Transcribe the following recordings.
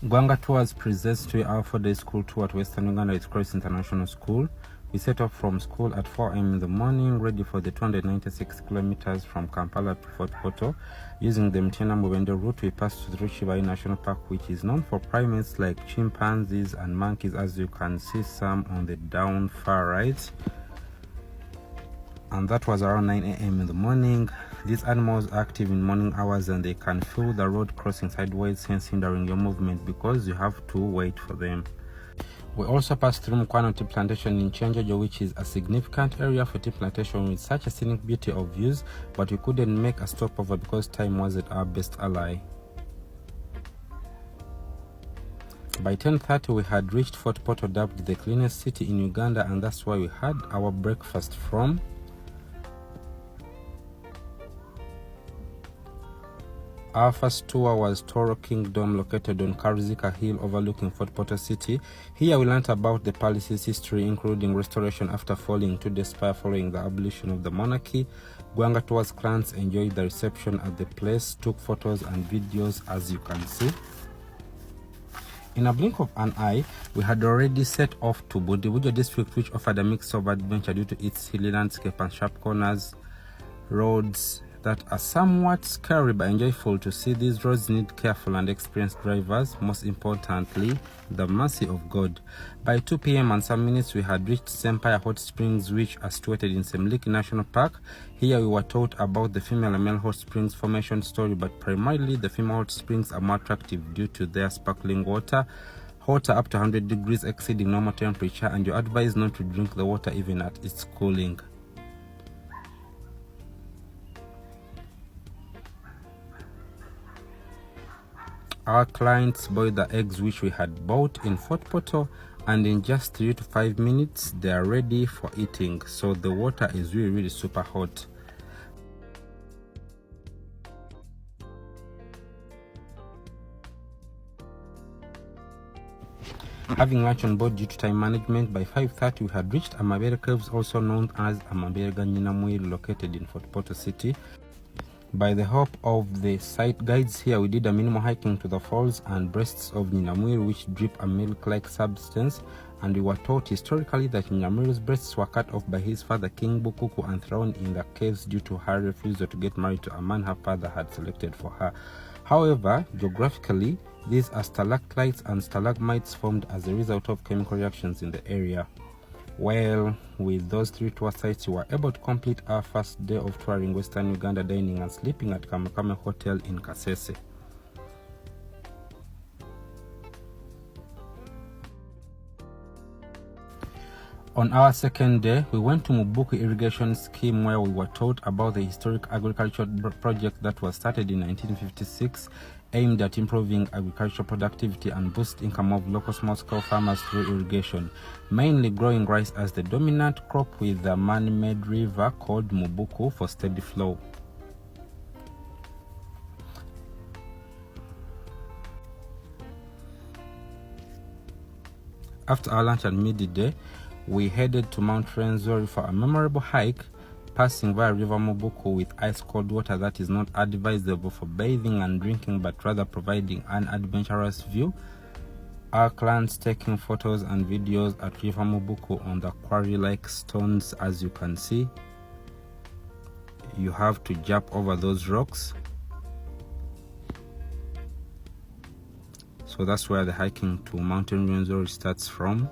Gwanga Tours presents to our 4-day school tour at Western Uganda at Scoris International School. We set off from school at 4 a.m. in the morning, ready for the 296 kilometers from Kampala to Fort Portal. Using the Mtena Mubende route, we passed through Chibai National Park, which is known for primates like chimpanzees and monkeys, as you can see some on the down far right. And that was around 9 a.m. in the morning. These animals are active in morning hours and they can feel the road crossing sideways, hence hindering your movement because you have to wait for them. We also passed through Mukwano Tea Plantation in Chenjojo, which is a significant area for tea plantation with such a scenic beauty of views, but we couldn't make a stopover because time wasn't our best ally. By 10:30 we had reached Fort Portal, dubbed the cleanest city in Uganda, and that's why we had our breakfast from. Our first tour was Toro Kingdom, located on Karizika Hill overlooking Fort Portal City. Here we learnt about the palace's history, including restoration after falling to despair following the abolition of the monarchy. Gwanga Tours clans enjoyed the reception at the place, took photos and videos, as you can see. In a blink of an eye, we had already set off to Budibujo district, which offered a mix of adventure due to its hilly landscape and sharp corners, roads that are somewhat scary but enjoyable to see. These roads need careful and experienced drivers, most importantly, the mercy of God. By 2 p.m. and some minutes, we had reached Sempire Hot Springs, which are situated in Semliki National Park. Here we were taught about the female and male hot springs formation story, but primarily the female hot springs are more attractive due to their sparkling water, hotter up to 100 degrees exceeding normal temperature, and you're advised not to drink the water even at its cooling. Our clients boiled the eggs which we had bought in Fort Portal, and in just 3 to 5 minutes they are ready for eating. So the water is really super hot. Having lunch on board due to time management, by 5:30 we had reached Amabere Caves, also known as Amabere Nyinamwiri, located in Fort Portal City. By the help of the site guides here, we did a minimal hiking to the falls and breasts of Nyinamwiri, which drip a milk-like substance, and we were taught historically that Nyinamwiri's breasts were cut off by his father King Bukuku and thrown in the caves due to her refusal to get married to a man her father had selected for her. However, geographically, these are stalactites and stalagmites formed as a result of chemical reactions in the area. Well, with those 3 tour sites, we were able to complete our first day of touring Western Uganda, dining and sleeping at Kamakame Hotel in Kasese. On our second day, we went to Mubuku Irrigation Scheme, where we were taught about the historic agricultural project that was started in 1956, aimed at improving agricultural productivity and boost income of local small-scale farmers through irrigation, mainly growing rice as the dominant crop, with a man-made river called Mubuku for steady flow. After our lunch at midday, we headed to Mount Rwenzori for a memorable hike, passing via River Mubuku with ice-cold water that is not advisable for bathing and drinking, but rather providing an adventurous view. Our clans taking photos and videos at River Mubuku on the quarry-like stones. As you can see, you have to jump over those rocks. So that's where the hiking to Mount Rwenzori starts from.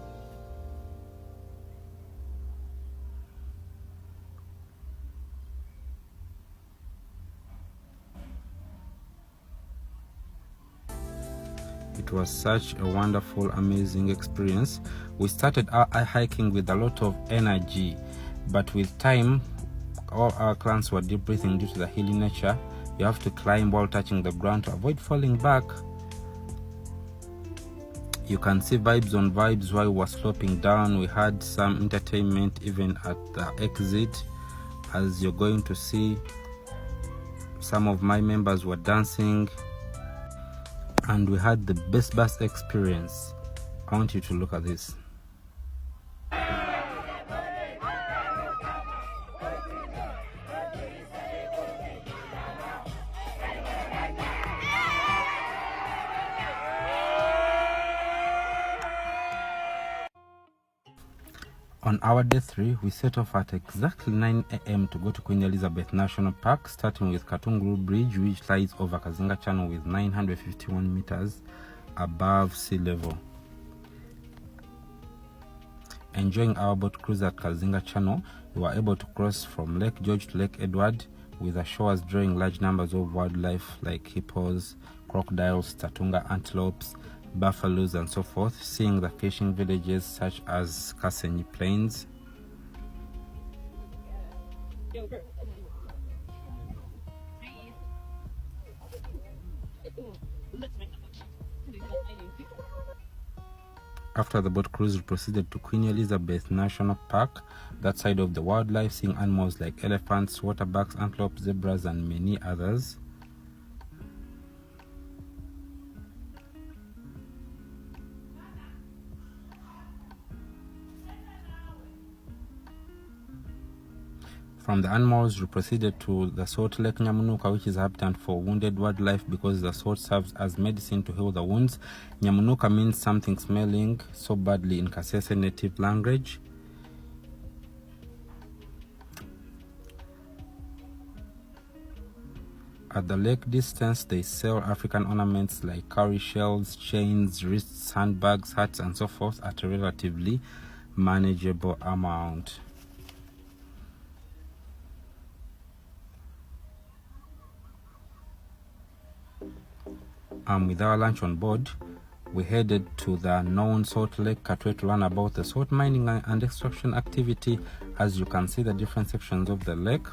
It was such a wonderful, amazing experience. We started our hiking with a lot of energy, but with time, all our clans were deep breathing due to the hilly nature. You have to climb while touching the ground to avoid falling back. You can see vibes on vibes while we were sloping down. We had some entertainment even at the exit, as you're going to see. Some of my members were dancing, and we had the best experience. I want you to look at this. On our day 3, we set off at exactly 9 a.m. to go to Queen Elizabeth National Park, starting with Katunguru Bridge, which lies over Kazinga Channel with 951 meters above sea level. Enjoying our boat cruise at Kazinga Channel, we were able to cross from Lake George to Lake Edward, with the shores drawing large numbers of wildlife like hippos, crocodiles, tatunga antelopes, buffaloes and so forth, seeing the fishing villages such as Kasenyi Plains. After the boat cruise, we proceeded to Queen Elizabeth National Park, that side of the wildlife, seeing animals like elephants, waterbucks, antelopes, zebras and many others. From the animals, we proceeded to the salt lake Nyamunuka, which is a habitat for wounded wildlife because the salt serves as medicine to heal the wounds. Nyamunuka means something smelling so badly in Kasese native language. At the lake distance, they sell African ornaments like cowrie shells, chains, wrists, handbags, hats, and so forth at a relatively manageable amount. With our lunch on board, we headed to the known Salt Lake Katwe to learn about the salt mining and extraction activity. As you can see, the different sections of the lake.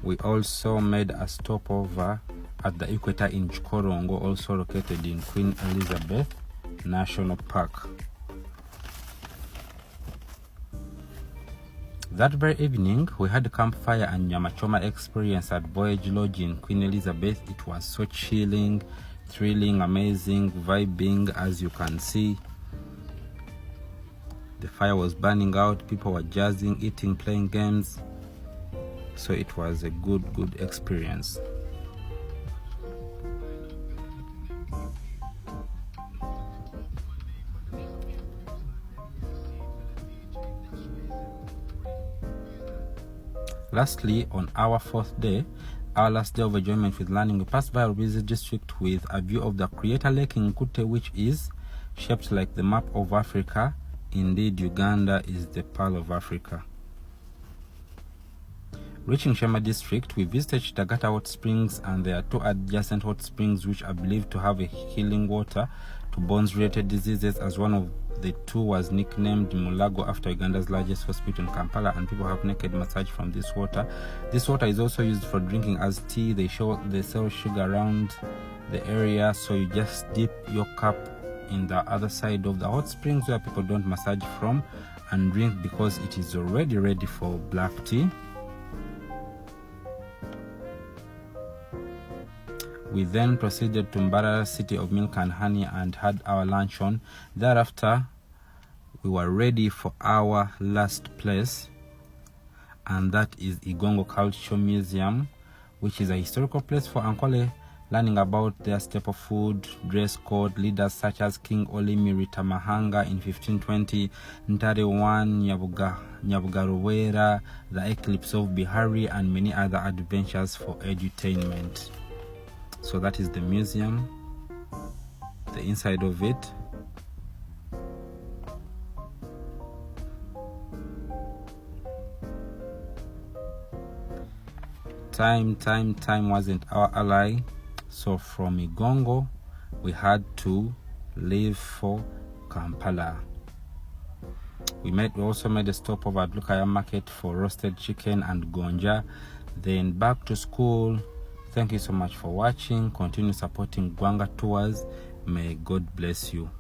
We also made a stopover at the Equator in Chikorongo, also located in Queen Elizabeth National Park. That very evening, we had a campfire and Nyamachoma experience at Voyage Lodge in Queen Elizabeth. It was so chilling, thrilling, amazing, vibing. As you can see, the fire was burning out, people were jazzing, eating, playing games. So it was a good experience. Lastly, on our 4th day, our last day of enjoyment with learning, we passed by a busy district with a view of the Creator Lake in Nkute, which is shaped like the map of Africa. Indeed, Uganda is the Pearl of Africa. Reaching Shema district, we visited Chitagata hot springs, and there are 2 adjacent hot springs which are believed to have a healing water to bones-related diseases, as one of the 2 was nicknamed Mulago after Uganda's largest hospital in Kampala, and people have naked massage from this water. This water is also used for drinking as tea. They sell sugar around the area, so you just dip your cup in the other side of the hot springs where people don't massage from and drink, because it is already ready for black tea. We then proceeded to Mbarara, city of milk and honey, and had our lunch on. Thereafter, we were ready for our last place, and that is Igongo Cultural Museum, which is a historical place for Ankole, learning about their staple food, dress code, leaders such as King Olimi Ritamahanga in 1520, Ntare One, Nyabugarowera, the eclipse of Bihari, and many other adventures for edutainment. So that is the museum, the inside of it. Time wasn't our ally. So from Igongo, we had to leave for Kampala. We also made a stopover at Lukaya Market for roasted chicken and gonja. Then back to school. Thank you so much for watching. Continue supporting Gwanga Tours. May God bless you.